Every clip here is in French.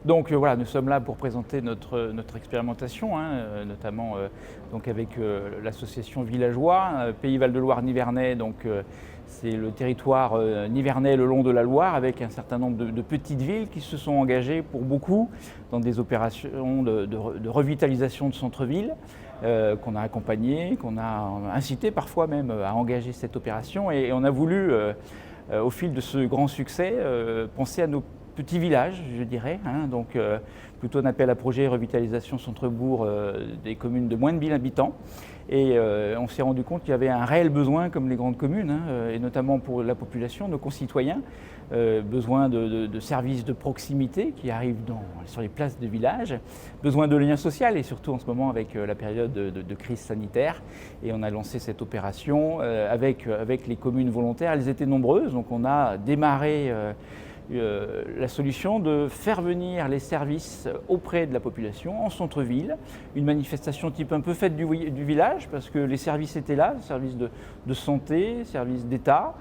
Donc voilà, nous sommes là pour présenter notre expérimentation, notamment donc avec l'association Villageois, Pays Val-de-Loire Nivernais. Donc c'est le territoire nivernais le long de la Loire, avec un certain nombre de petites villes qui se sont engagées pour beaucoup dans des opérations de revitalisation de centre-ville. Qu'on a accompagné, qu'on a incité parfois même à engager cette opération. Et on a voulu, au fil de ce grand succès, penser à nos petits villages, je dirais. Donc plutôt un appel à projet revitalisation centre-bourg des communes de moins de 1000 habitants. Et on s'est rendu compte qu'il y avait un réel besoin, comme les grandes communes, et notamment pour la population, nos concitoyens, besoin de services de proximité qui arrivent sur les places de village, besoin de liens sociaux, et surtout en ce moment avec la période de crise sanitaire. Et on a lancé cette opération avec les communes volontaires. Elles étaient nombreuses, donc on a démarré la solution de faire venir les services auprès de la population en centre-ville, une manifestation type un peu fête du village, parce que les services étaient là, services de santé, services d'État,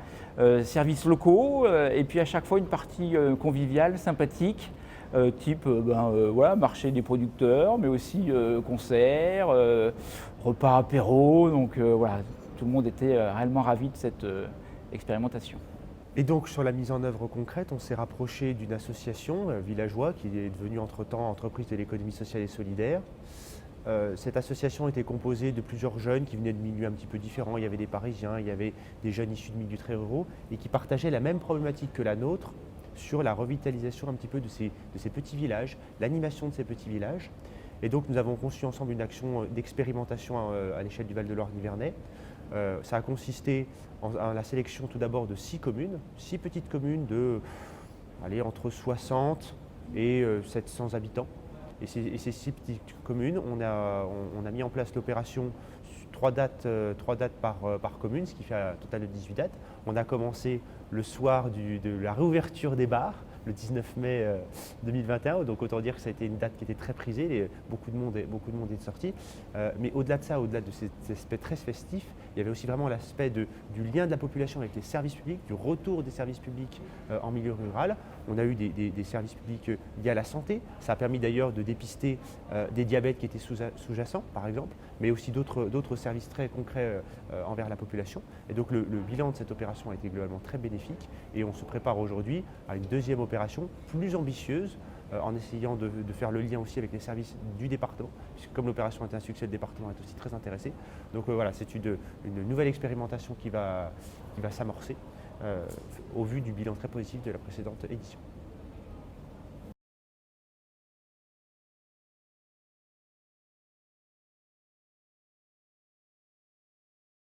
services locaux, et puis à chaque fois une partie conviviale, sympathique, type voilà, marché des producteurs, mais aussi concerts, repas apéro. Donc voilà, tout le monde était réellement ravi de cette expérimentation. Et donc sur la mise en œuvre concrète, on s'est rapproché d'une association, Villageois, qui est devenue entre-temps entreprise de l'économie sociale et solidaire. Cette association était composée de plusieurs jeunes qui venaient de milieux un petit peu différents. Il y avait des Parisiens, il y avait des jeunes issus de milieux très ruraux et qui partageaient la même problématique que la nôtre sur la revitalisation un petit peu de ces petits villages, l'animation de ces petits villages. Et donc nous avons conçu ensemble une action d'expérimentation à l'échelle du Val-de-Loire Nivernais. Ça a consisté en la sélection tout d'abord de 6 communes, 6 petites communes de entre 60 et 700 habitants. Et ces 6 petites communes, on a mis en place l'opération 3 dates par commune, ce qui fait un total de 18 dates. On a commencé le soir de la réouverture des bars, le 19 mai 2021, donc autant dire que ça a été une date qui était très prisée, beaucoup de monde est sorti. Mais au-delà de ça, au-delà de cet aspect très festif, il y avait aussi vraiment l'aspect du lien de la population avec les services publics, du retour des services publics en milieu rural. On a eu des services publics liés à la santé, ça a permis d'ailleurs de dépister des diabètes qui étaient sous-jacents par exemple, mais aussi d'autres services très concrets envers la population. Et donc le bilan de cette opération a été globalement très bénéfique et on se prépare aujourd'hui à une deuxième opération plus ambitieuse en essayant de faire le lien aussi avec les services du département, puisque comme l'opération a été un succès, le département est aussi très intéressé. Donc voilà, c'est une nouvelle expérimentation qui va s'amorcer au vu du bilan très positif de la précédente édition.